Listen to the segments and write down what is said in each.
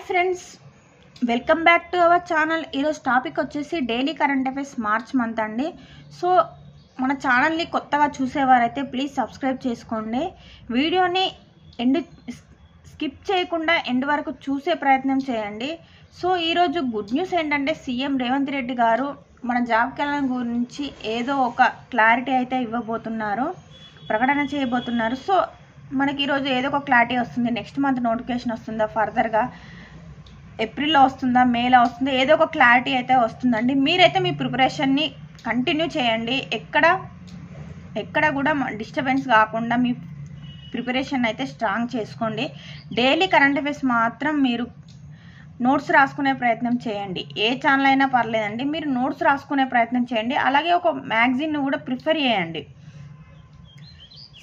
Friends, welcome back to our channel. ఈరోజు topic వచ్చేసి daily current affairs March month అండి. So మన ఛానల్ని కొత్తగా చూసేవారైతే ప్లీజ్ సబ్స్క్రైబ్ చేసుకోండి. వీడియోని స్కిప్ చేయకుండా ఎండ్ వరకు చూసే ప్రయత్నం చేయండి. సో ఈరోజు గుడ్ న్యూస్ ఏంటంటే సీఎం రేవంత్ రెడ్డి గారు మన జాబ్ క్యాలెండర్ గురించి ఏదో ఒక క్లారిటీ అయితే ఇవ్వబోతున్నారు, ప్రకటన చేయబోతున్నారు. సో మనకి ఈరోజు ఏదో ఒక క్లారిటీ వస్తుంది. నెక్స్ట్ మంత్ నోటిఫికేషన్ వస్తుందా, ఫర్దర్గా ఏప్రిల్లో వస్తుందా, మేలో వస్తుందా, ఏదో ఒక క్లారిటీ అయితే వస్తుందండి. మీరైతే మీ ప్రిపరేషన్ని కంటిన్యూ చేయండి. ఎక్కడ కూడా డిస్టర్బెన్స్ కాకుండా మీ ప్రిపరేషన్ అయితే స్ట్రాంగ్ చేసుకోండి. డైలీ కరెంట్ అఫైర్స్ మాత్రం మీరు నోట్స్ రాసుకునే ప్రయత్నం చేయండి. ఏ ఛానల్ అయినా పర్లేదండి, మీరు నోట్స్ రాసుకునే ప్రయత్నం చేయండి. అలాగే ఒక మ్యాగజైన్ను కూడా ప్రిఫర్ చేయండి.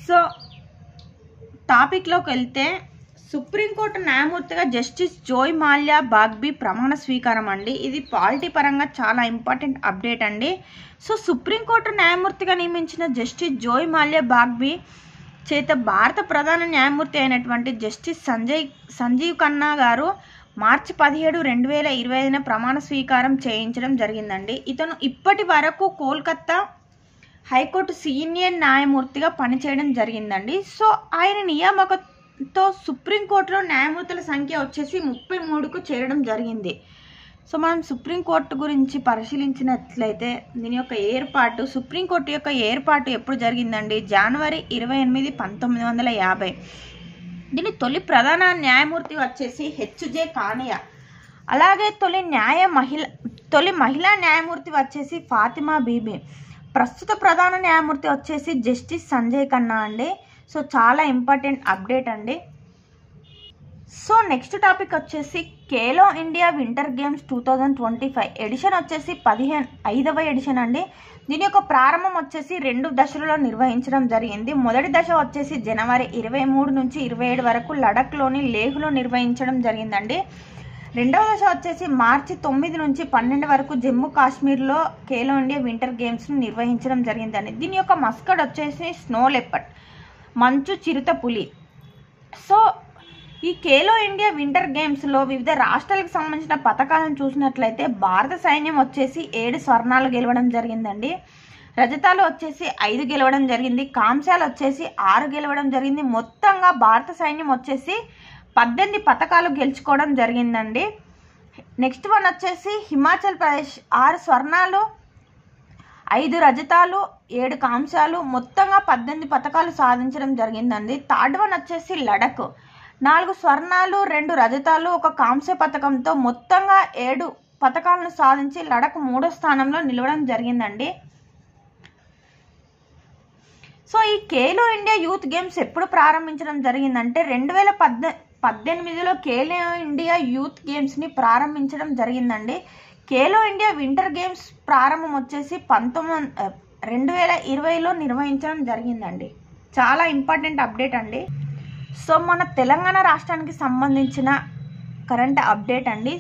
సో టాపిక్లోకి వెళ్తే, సుప్రీంకోర్టు న్యాయమూర్తిగా జస్టిస్ జోయ్ మాల్యా బాగ్బీ ప్రమాణ స్వీకారం అండి. ఇది పాలిటీ పరంగా చాలా ఇంపార్టెంట్ అప్డేట్ అండి. సో సుప్రీంకోర్టు న్యాయమూర్తిగా నియమించిన జస్టిస్ జోయ్ మాల్యా బాగ్బీ చేత భారత ప్రధాన న్యాయమూర్తి అయినటువంటి జస్టిస్ సంజీవ్ ఖన్నా గారు మార్చి 17, 2025 ప్రమాణ స్వీకారం చేయించడం జరిగిందండి. ఇతను ఇప్పటి వరకు కోల్కతా హైకోర్టు సీనియర్ న్యాయమూర్తిగా పనిచేయడం జరిగిందండి. సో ఆయన నియామకంతో సుప్రీంకోర్టులో న్యాయమూర్తుల సంఖ్య వచ్చేసి 33కు చేరడం జరిగింది. సో మనం సుప్రీంకోర్టు గురించి పరిశీలించినట్లయితే దీని యొక్క సుప్రీంకోర్టు యొక్క ఏర్పాటు ఎప్పుడు జరిగిందండి? జనవరి 28, 1950. దీని తొలి ప్రధాన న్యాయమూర్తి వచ్చేసి హెచ్జే కానియా. అలాగే తొలి మహిళా న్యాయమూర్తి వచ్చేసి ఫాతిమా బీబీ. ప్రస్తుత ప్రధాన న్యాయమూర్తి వచ్చేసి జస్టిస్ సంజయ్ ఖన్నా అండి. సో చాలా ఇంపార్టెంట్ అప్డేట్ అండి. సో నెక్స్ట్ టాపిక్ వచ్చేసి Khelo India winter games 2025 edition వచ్చేసి 15వ ఎడిషన్ అండి. దీని యొక్క ప్రారంభం వచ్చేసి 2 దశలలో నిర్వహించడం జరిగింది. మొదటి దశ వచ్చేసి జనవరి 23 నుంచి 27 వరకు లడఖ్లోని లేహ్లో నిర్వహించడం జరిగిందండి. రెండవ దశ వచ్చేసి మార్చి 9 నుంచి 12 వరకు జమ్మూ కాశ్మీర్లో ఖేలో ఇండియా వింటర్ గేమ్స్ను నిర్వహించడం జరిగిందండి. దీని యొక్క మస్కట్ వచ్చేసి స్నో లెపర్డ్, మంచు చిరుత పులి. సో ఈ ఖేలో ఇండియా వింటర్ గేమ్స్లో వివిధ రాష్ట్రాలకు సంబంధించిన పథకాలను చూసినట్లయితే భారత సైన్యం వచ్చేసి 7 స్వర్ణాలు గెలవడం జరిగిందండి. రజతాలు వచ్చేసి 5 గెలవడం జరిగింది. కాంస్యాలు వచ్చేసి 6 గెలవడం జరిగింది. మొత్తంగా భారత సైన్యం వచ్చేసి 18 పథకాలు గెలుచుకోవడం జరిగిందండి. నెక్స్ట్ వన్ వచ్చేసి హిమాచల్ ప్రదేశ్ 6 స్వర్ణాలు, 5 రజతాలు, 7 కాంస్యాలు, మొత్తంగా 18 పథకాలు సాధించడం జరిగిందండి. థర్డ్ వన్ వచ్చేసి లడఖ్ 4 స్వర్ణాలు, 2 రజతాలు, 1 కాంస్య పథకంతో మొత్తంగా 7 పథకాలను సాధించి లడఖ్ 3వ స్థానంలో నిలవడం జరిగిందండి. సో ఈ ఖేలో ఇండియా యూత్ గేమ్స్ ఎప్పుడు ప్రారంభించడం జరిగిందంటే 2018లో ఖేలో ఇండియా యూత్ గేమ్స్ని ప్రారంభించడం జరిగిందండి. ఖేలో ఇండియా వింటర్ గేమ్స్ ప్రారంభం వచ్చేసి 2020లో నిర్వహించడం జరిగిందండి. చాలా ఇంపార్టెంట్ అప్డేట్ అండి. సో మన తెలంగాణ రాష్ట్రానికి సంబంధించిన కరెంట్ అప్డేట్ అండి.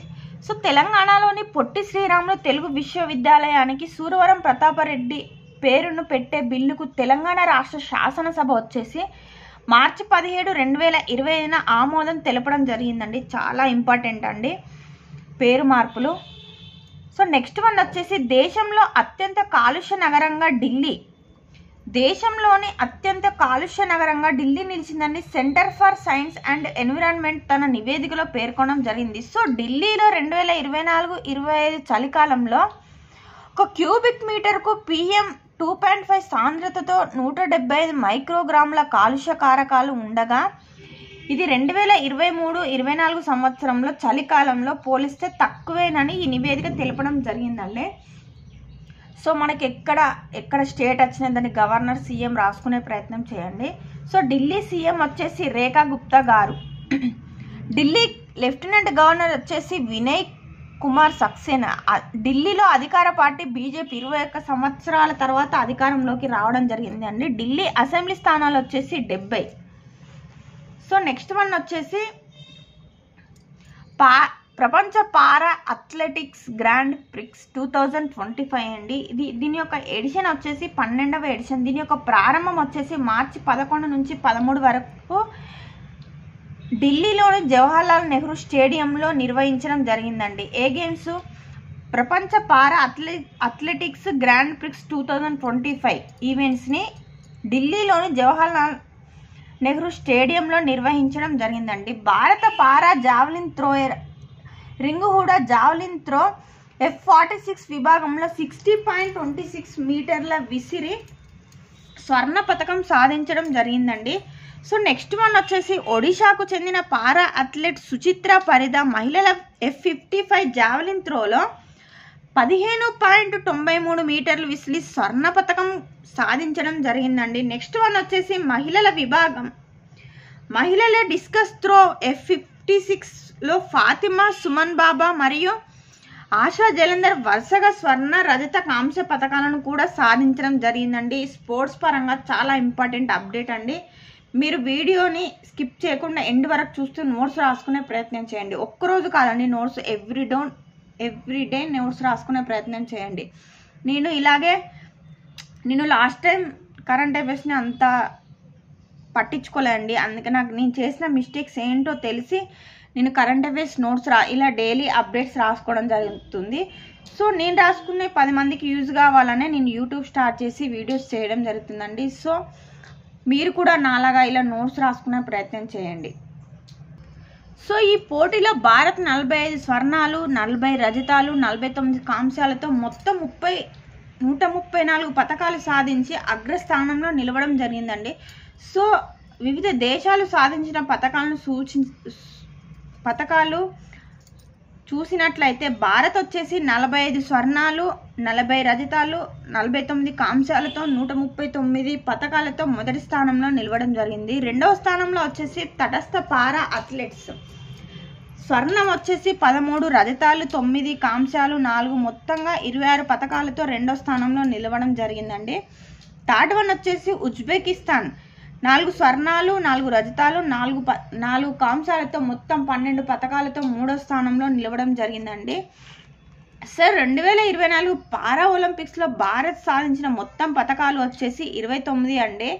సో తెలంగాణలోని పొట్టి శ్రీరాములు తెలుగు విశ్వవిద్యాలయానికి సూరవరం ప్రతాపరెడ్డి పేరును పెట్టే బిల్లుకు తెలంగాణ రాష్ట్ర శాసనసభ వచ్చేసి మార్చి 17, 2025 ఆమోదం తెలపడం జరిగిందండి. చాలా ఇంపార్టెంట్ అండి పేరు మార్పులు. సో నెక్స్ట్ వన్ వచ్చేసి దేశంలోని అత్యంత కాలుష్య నగరంగా ఢిల్లీ నిలిచిందండి. Centre for science and environment తన నివేదికలో పేర్కొనడం జరిగింది. సో ఢిల్లీలో 2024-25 చలికాలంలో 1 క్యూబిక్ మీటర్కు PM 2.5 సాంద్రతతో 175 మైక్రోగ్రాముల కాలుష్య కారకాలు ఉండగా ఇది 2023-24 సంవత్సరంలో చలికాలంలో పోలిస్తే తక్కువేనని ఈ నివేదిక తెలపడం జరిగిందండి. సో మనకి ఎక్కడ స్టేట్ వచ్చినా దాన్ని గవర్నర్, సీఎం రాసుకునే ప్రయత్నం చేయండి. సో ఢిల్లీ సీఎం వచ్చేసి రేఖా గుప్తా గారు, ఢిల్లీ లెఫ్టినెంట్ గవర్నర్ వచ్చేసి వినయ్ కుమార్ సక్సేనా. ఢిల్లీలో అధికార పార్టీ బీజేపీ 21 సంవత్సరాల తర్వాత అధికారంలోకి రావడం జరిగింది అండి. ఢిల్లీ అసెంబ్లీ స్థానాలు వచ్చేసి 70. సో నెక్స్ట్ వన్ వచ్చేసి ప్రపంచ పారా అథ్లెటిక్స్ గ్రాండ్ ప్రిక్స్ 2025 అండి. దీని యొక్క ఎడిషన్ వచ్చేసి 12వ ఎడిషన్. దీని యొక్క ప్రారంభం వచ్చేసి మార్చి 11 నుంచి 13 వరకు ఢిల్లీలోని జవహర్లాల్ నెహ్రూ స్టేడియంలో నిర్వహించడం జరిగిందండి. ఏ గేమ్స్? ప్రపంచ పారా అథ్లెటిక్స్ గ్రాండ్ ప్రిక్స్ 2025 ఈవెంట్స్ని ఢిల్లీలోని జవహర్లాల్ నెహ్రూ స్టేడియంలో నిర్వహించడం జరిగిందండి. భారత para javelin thrower Rinku Hooda javelin throw F46 విభాగంలో 60.26 మీటర్ల విసిరి స్వర్ణ పథకం సాధించడం జరిగిందండి. సో నెక్స్ట్ వన్ వచ్చేసి ఒడిశాకు చెందిన పారా అథ్లెట్ సుచిత్ర పరిదా మహిళల F55 జావలిన్ త్రోలో 15.93 మీటర్లు విసిరి స్వర్ణ పథకం సాధించడం జరిగిందండి. నెక్స్ట్ వన్ వచ్చేసి మహిళల విభాగం మహిళల డిస్కస్ త్రో F56లో ఫాతిమా సుమన్ బాబా మరియు ఆశా జలంధర్ వరుసగా స్వర్ణ రజత కాంస్య పథకాలను కూడా సాధించడం జరిగిందండి. స్పోర్ట్స్ పరంగా చాలా ఇంపార్టెంట్ అప్డేట్ అండి. మీరు వీడియోని స్కిప్ చేయకుండా ఎండ్ వరకు చూస్తూ నోట్స్ రాసుకునే ప్రయత్నం చేయండి. ఒక్కరోజు కాదండి, నోట్స్ ఎవ్రీడే నోట్స్ రాసుకునే ప్రయత్నం చేయండి. నేను లాస్ట్ టైం కరెంట్ అఫైర్స్ని అంత పట్టించుకోలేండి. అందుకే నేను చేసిన మిస్టేక్స్ ఏంటో తెలిసి నేను కరెంట్ అఫైర్స్ నోట్స్ ఇలా డైలీ అప్డేట్స్ రాసుకోవడం జరుగుతుంది. సో నేను రాసుకునే 10 మందికి యూజ్ కావాలనే నేను యూట్యూబ్ స్టార్ట్ చేసి వీడియోస్ చేయడం జరుగుతుందండి. సో మీరు కూడా నాలాగా ఇలా నోట్స్ రాసుకునే ప్రయత్నం చేయండి. సో ఈ పోటీలో భారత్ 45 స్వర్ణాలు, 40 రజతాలు, 49 కాంస్యాలతో మొత్తం 134 పథకాలు సాధించి అగ్రస్థానంలో నిలవడం జరిగిందండి. సో వివిధ దేశాలు సాధించిన పథకాలు చూసినట్లయితే భారత్ వచ్చేసి 45 స్వర్ణాలు, 40 రజతాలు, 49 కాంస్యాలతో 139 పథకాలతో మొదటి స్థానంలో నిలవడం జరిగింది. రెండవ స్థానంలో వచ్చేసి తటస్థ పారా అథ్లెట్స్ స్వర్ణం వచ్చేసి 13 రజతాలు, 9 కాంస్యాలు, 4 మొత్తంగా 26 పథకాలతో రెండో స్థానంలో నిలవడం జరిగిందండి. థర్డ్ వన్ వచ్చేసి ఉజ్బెకిస్తాన్ 4 స్వర్ణాలు, 4 రజతాలు, 4 కాంస్యాలతో మొత్తం 12 పథకాలతో మూడో స్థానంలో నిలవడం జరిగిందండి. సార్ 2024 పారా ఒలింపిక్స్లో భారత్ సాధించిన మొత్తం పథకాలు వచ్చేసి 29 అండి.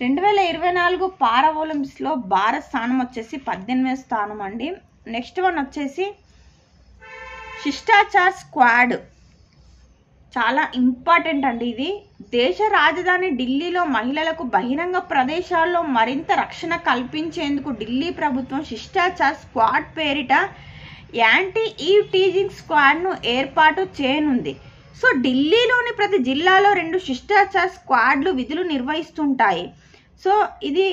2024 పారా ఒలింపిక్స్లో భారత్ స్థానం వచ్చేసి 18వ స్థానం అండి. నెక్స్ట్ వన్ వచ్చేసి శిష్టాచార్ స్క్వాడ్ చాలా ఇంపార్టెంట్ అండి. ఇది దేశ రాజధాని ఢిల్లీలో మహిళలకు బహిరంగ ప్రదేశాల్లో మరింత రక్షణ కల్పించేందుకు ఢిల్లీ ప్రభుత్వం శిష్టాచార్ స్క్వాడ్ పేరిట యాంటీ ఈవ్ టీజింగ్ స్క్వాడ్ను ఏర్పాటు చేయనుంది. సో ఢిల్లీలోని ప్రతి జిల్లాలో 2 శిష్టాచార్ స్క్వాడ్లు విధులు నిర్వహిస్తుంటాయి. సో ఇది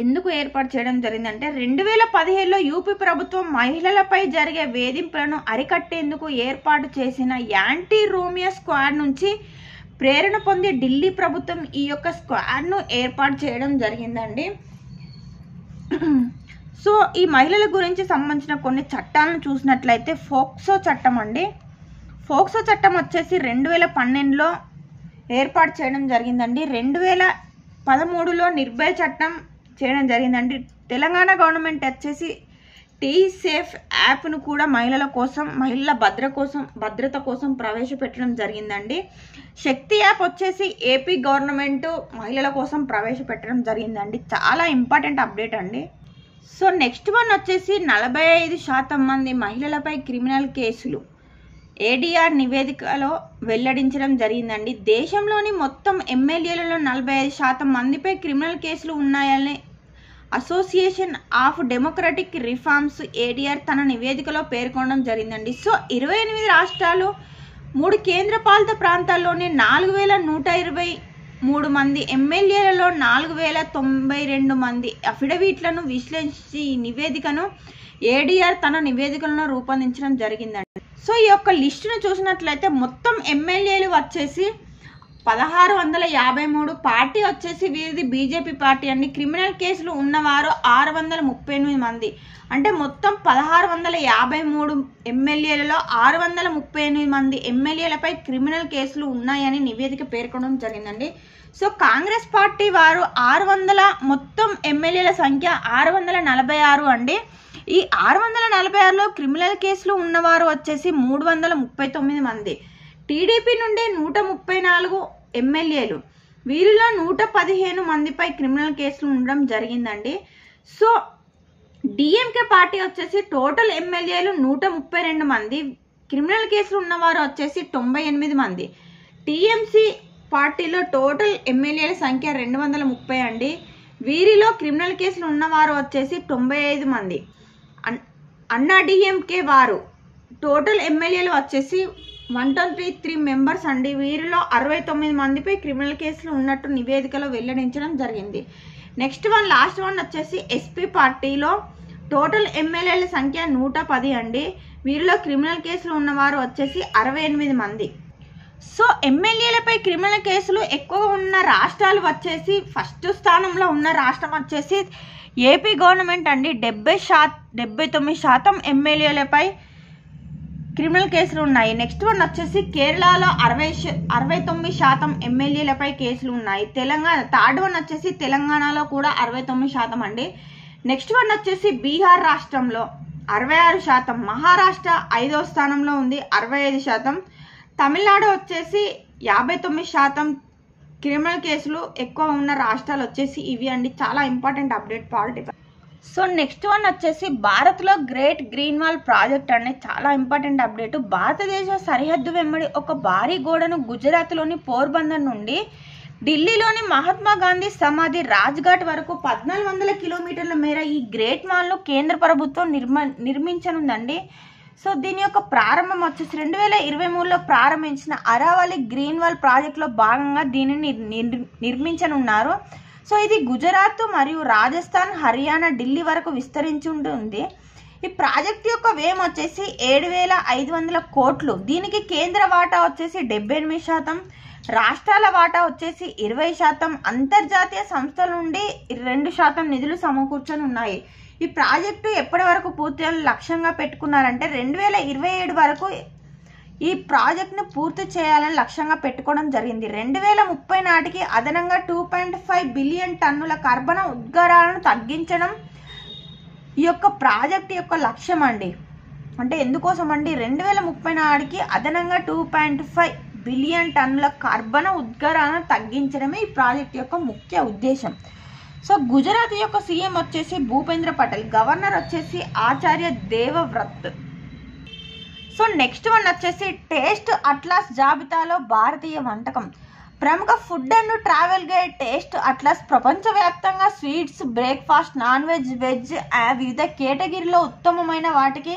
ఎందుకు ఏర్పాటు చేయడం జరిగిందంటే 2017లో యూపీ ప్రభుత్వం మహిళలపై జరిగే వేధింపులను అరికట్టేందుకు ఏర్పాటు చేసిన యాంటీ రోమియో స్క్వాడ్ నుంచి ప్రేరణ పొంది ఢిల్లీ ప్రభుత్వం ఈ యొక్క స్క్వాడ్ను ఏర్పాటు చేయడం జరిగిందండి. సో ఈ మహిళల గురించి సంబంధించిన కొన్ని చట్టాలను చూసినట్లయితే ఫోక్సో చట్టం అండి. ఫోక్సో చట్టం వచ్చేసి 2012లో ఏర్పాటు చేయడం జరిగిందండి. 2013లో నిర్భయ చట్టం చేయడం జరిగిందండి. తెలంగాణ గవర్నమెంట్ వచ్చేసి టీ సేఫ్ యాప్ను కూడా మహిళల భద్రత కోసం ప్రవేశపెట్టడం జరిగిందండి. శక్తి యాప్ వచ్చేసి ఏపీ గవర్నమెంట్ మహిళల కోసం ప్రవేశపెట్టడం జరిగిందండి. చాలా ఇంపార్టెంట్ అప్డేట్ అండి. సో నెక్స్ట్ వన్ వచ్చేసి 45% మంది మహిళలపై క్రిమినల్ కేసులు ఏడీఆర్ నివేదికలో వెల్లడించడం జరిగిందండి. దేశంలోని మొత్తం ఎమ్మెల్యేలలో 45% మందిపై క్రిమినల్ కేసులు ఉన్నాయని association of democratic reforms ADR తన నివేదికలో పేర్కొనడం జరిగిందండి. సో 28 రాష్ట్రాలు 3 కేంద్రపాలిత ప్రాంతాల్లోని 4123 మంది ఎమ్మెల్యేలలో 4092 మంది అఫిడవిట్లను విశ్లేషించి ఈ నివేదికను ఏడీఆర్ తన నివేదికలను రూపొందించడం జరిగిందండి. సో ఈ యొక్క లిస్టును చూసినట్లయితే మొత్తం ఎమ్మెల్యేలు వచ్చేసి 1653, పార్టీ వచ్చేసి వీరిది బీజేపీ పార్టీ అండి. క్రిమినల్ కేసులు ఉన్నవారు 638 మంది. అంటే మొత్తం 1653 ఎమ్మెల్యేలలో 638 మంది ఎమ్మెల్యేలపై క్రిమినల్ కేసులు ఉన్నాయని నివేదిక పేర్కొనడం జరిగిందండి. సో కాంగ్రెస్ పార్టీ వారు మొత్తం ఎమ్మెల్యేల సంఖ్య 646 అండి. ఈ 646లో క్రిమినల్ కేసులు ఉన్నవారు వచ్చేసి 339 మంది. టీడీపీ నుండి 134 ఎమ్మెల్యేలు, వీరిలో 115 మందిపై క్రిమినల్ కేసులు ఉండడం జరిగిందండి. సో డిఎంకే పార్టీ వచ్చేసి టోటల్ ఎమ్మెల్యేలు 132 మంది, క్రిమినల్ కేసులు ఉన్నవారు వచ్చేసి 98 మంది. టీఎంసీ పార్టీలో టోటల్ ఎమ్మెల్యేల సంఖ్య 230 అండి. వీరిలో క్రిమినల్ కేసులు ఉన్నవారు వచ్చేసి 95 మంది. అన్నా డిఎంకే వారు టోటల్ ఎమ్మెల్యేలు వచ్చేసి 123 మెంబర్స్ అండి. వీరిలో 69 మందిపై క్రిమినల్ కేసులు ఉన్నట్టు నివేదికలో వెల్లడించడం జరిగింది. నెక్స్ట్ లాస్ట్ వన్ వచ్చేసి ఎస్పీ పార్టీలో టోటల్ ఎమ్మెల్యేల సంఖ్య 110 అండి. వీరిలో క్రిమినల్ కేసులు ఉన్నవారు వచ్చేసి 68 మంది. సో ఎమ్మెల్యేలపై క్రిమినల్ కేసులు ఎక్కువగా ఉన్న రాష్ట్రాలు వచ్చేసి ఫస్ట్ స్థానంలో ఉన్న రాష్ట్రం వచ్చేసి ఏపీ గవర్నమెంట్ అండి. 79% ఎమ్మెల్యేలపై క్రిమినల్ కేసులు ఉన్నాయి. నెక్స్ట్ వన్ వచ్చేసి కేరళలో 69% ఎమ్మెల్యేలపై కేసులు ఉన్నాయి. తెలంగాణ థర్డ్ వన్ వచ్చేసి తెలంగాణలో కూడా 69% అండి. నెక్స్ట్ వన్ వచ్చేసి బీహార్ రాష్ట్రంలో 66%, మహారాష్ట్ర 5వ స్థానంలో ఉంది 65%, తమిళనాడు వచ్చేసి 59% క్రిమినల్ కేసులు ఎక్కువ ఉన్న రాష్ట్రాలు వచ్చేసి ఇవి అండి. చాలా important update polity. So next one వచ్చేసి భారత్లో గ్రేట్ గ్రీన్ వాల్ ప్రాజెక్ట్ అనే చాలా ఇంపార్టెంట్ అప్డేట్. భారతదేశ సరిహద్దు వెంబడి ఒక భారీ గోడను గుజరాత్లోని పోర్బందర్ నుండి ఢిల్లీలోని మహాత్మా గాంధీ సమాధి రాజ్ఘాట్ వరకు 1400 కిలోమీటర్ల మేర ఈ గ్రేట్ వాల్ను కేంద్ర ప్రభుత్వం నిర్మించనుందండి. సో దీని యొక్క ప్రారంభం వచ్చేసి 2023లో ప్రారంభించిన అరావళి గ్రీన్ వాల్ ప్రాజెక్టులో భాగంగా దీనిని నిర్మించనున్నారు. సో ఇది గుజరాత్ మరియు రాజస్థాన్, హర్యానా, ఢిల్లీ వరకు విస్తరించి ఉంటుంది. ఈ ప్రాజెక్ట్ యొక్క వ్యయం వచ్చేసి 7,500 కోట్లు. దీనికి కేంద్ర వాటా వచ్చేసి 78%, రాష్ట్రాల వాటా వచ్చేసి 20%, అంతర్జాతీయ సంస్థల నుండి 2% నిధులు సమకూర్చొని ఉన్నాయి. ఈ ప్రాజెక్టు ఎప్పటి వరకు పూర్తి లక్ష్యంగా పెట్టుకున్నారంటే 2027 వరకు ఈ ప్రాజెక్ట్ను పూర్తి చేయాలని లక్ష్యంగా పెట్టుకోవడం జరిగింది. 2030 నాటికి అదనంగా 2.5 బిలియన్ టన్నుల కర్బన ఉద్గారాలను తగ్గించడం ఈ యొక్క ప్రాజెక్ట్ యొక్క లక్ష్యం అండి. అంటే ఎందుకోసం అండి, 2030 నాటికి అదనంగా 2.5 బిలియన్ టన్నుల కర్బన ఉద్గారాలను తగ్గించడమే ఈ ప్రాజెక్ట్ యొక్క ముఖ్య ఉద్దేశం. సో గుజరాత్ యొక్క సీఎం వచ్చేసి భూపేంద్ర పటేల్, గవర్నర్ వచ్చేసి Acharya Devvrat. So next one వచ్చేసి టేస్ట్ అట్లాస్ జాబితాలో భారతీయ వంటకం. ప్రముఖ food and travel guide taste atlas ప్రపంచవ్యాప్తంగా sweets, breakfast, non veg, veg వివిధ కేటగిరీలో ఉత్తమమైన వాటికి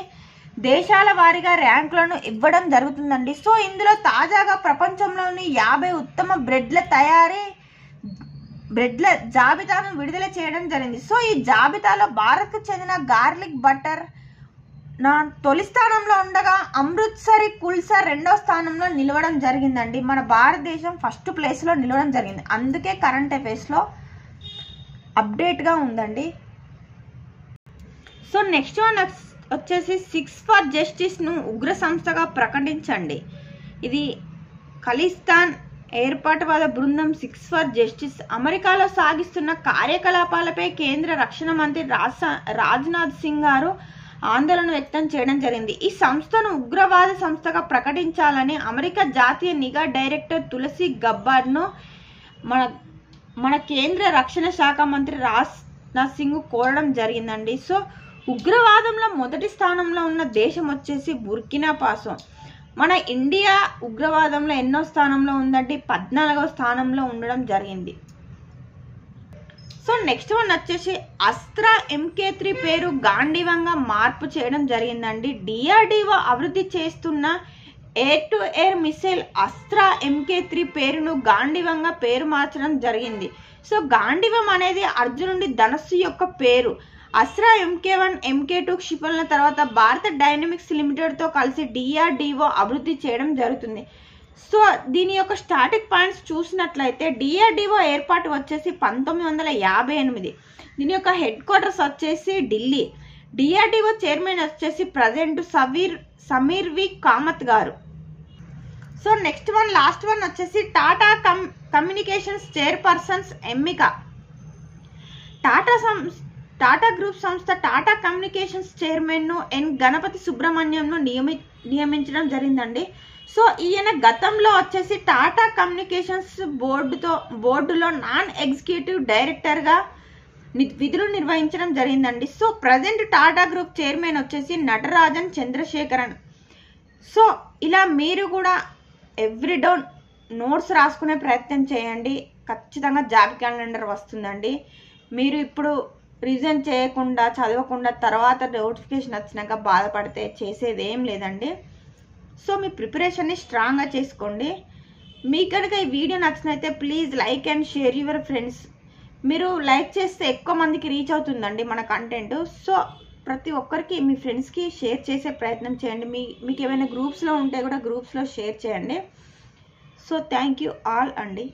దేశాల వారీగా ర్యాంకులను ఇవ్వడం జరుగుతుందండి. సో ఇందులో తాజాగా ప్రపంచంలోని 50 ఉత్తమ బ్రెడ్ల జాబితాను విడుదల చేయడం జరిగింది. సో ఈ జాబితాలో భారత్కు చెందిన గార్లిక్ బటర్ తొలి స్థానంలో ఉండగా అమృత్సరి కుల్సా 2వ స్థానంలో నిలవడం జరిగిందండి. మన భారతదేశం ఫస్ట్ ప్లేస్లో నిలవడం జరిగింది. అందుకే కరెంట్ అఫైర్స్లో అప్డేట్గా ఉందండి. సో నెక్స్ట్ వన్ వచ్చేసి 6 ఫర్ జస్టిస్ను ఉగ్ర సంస్థగా ప్రకటించండి. ఇది ఖలిస్తాన్ ఏర్పాటువాద బృందం 6 ఫర్ జస్టిస్ అమెరికాలో సాగిస్తున్న కార్యకలాపాలపై కేంద్ర రక్షణ మంత్రి రాజ్నాథ్ సింగ్ గారు ఆందోళన వ్యక్తం చేయడం జరిగింది. ఈ సంస్థను ఉగ్రవాద సంస్థగా ప్రకటించాలని అమెరికా జాతీయ నిఘా డైరెక్టర్ తులసి గబ్బార్డ్ను మన కేంద్ర రక్షణ శాఖ మంత్రి రాజ్నాథ్ సింగ్ కోరడం జరిగిందండి. సో ఉగ్రవాదంలో మొదటి స్థానంలో ఉన్న దేశం వచ్చేసి బుర్కినా ఫాసో. మన ఇండియా ఉగ్రవాదంలో ఎన్నో స్థానంలో ఉందంటే 14వ స్థానంలో ఉండడం జరిగింది. సో నెక్స్ట్ వన్ వచ్చేసి అస్త్రా MK3 పేరు గాంధీవంగా మార్పు చేయడం జరిగిందండి. DRDO అభివృద్ధి చేస్తున్న air to air missile Astra MK3 పేరును గాంధీవంగా పేరు మార్చడం జరిగింది. సో గాంధీవం అనేది అర్జునుడి ధనస్సు యొక్క పేరు. అస్త్రా MK1, MK2 క్షిపణుల తర్వాత భారత డైనమిక్స్ లిమిటెడ్తో కలిసి DRDO అభివృద్ధి చేయడం జరుగుతుంది. సో దీని యొక్క స్టాటిక్ పాయింట్స్ చూసినట్లయితే DRDO ఏర్పాటు వచ్చేసి 1958. దీని యొక్క హెడ్ క్వార్టర్స్ వచ్చేసి ఢిల్లీ. DRDO చైర్మన్ వచ్చేసి ప్రజెంట్ సమీర్ వి కామత్ గారు. So next one last one వచ్చేసి టాటా కమ్యూనికేషన్స్ చైర్పర్సన్స్ ఎన్నిక. టాటా గ్రూప్ సంస్థ టాటా కమ్యూనికేషన్స్ చైర్మన్ను గణపతి సుబ్రహ్మణ్యంను నియమించడం జరిగిందండి. సో ఈయన గతంలో వచ్చేసి టాటా కమ్యూనికేషన్స్ బోర్డులో నాన్ ఎగ్జిక్యూటివ్ డైరెక్టర్గా విధులు నిర్వహించడం జరిగిందండి. So present Tata group chairman వచ్చేసి నటరాజన్ చంద్రశేఖరన్. సో ఇలా మీరు కూడా ఎవ్రీడే నోట్స్ రాసుకునే ప్రయత్నం చేయండి. ఖచ్చితంగా జాబ్ క్యాలెండర్ వస్తుందండి. మీరు ఇప్పుడు రివిజన్ చేయకుండా చదవకుండా తర్వాత నోటిఫికేషన్ వచ్చినాక బాధపడితే చేసేది ఏం లేదండి. సో మీ ప్రిపరేషన్ని స్ట్రాంగ్గా చేసుకోండి. మీకు కనుక ఈ వీడియో నచ్చినైతే please like and share your friends. మీరు లైక్ చేస్తే ఎక్కువ మందికి రీచ్ అవుతుందండి మన కంటెంట్. సో ప్రతి ఒక్కరికి మీ ఫ్రెండ్స్కి షేర్ చేసే ప్రయత్నం చేయండి. మీకు ఏమైనా గ్రూప్స్లో ఉంటే కూడా గ్రూప్స్లో షేర్ చేయండి. సో థ్యాంక్ యూ ఆల్ అండి.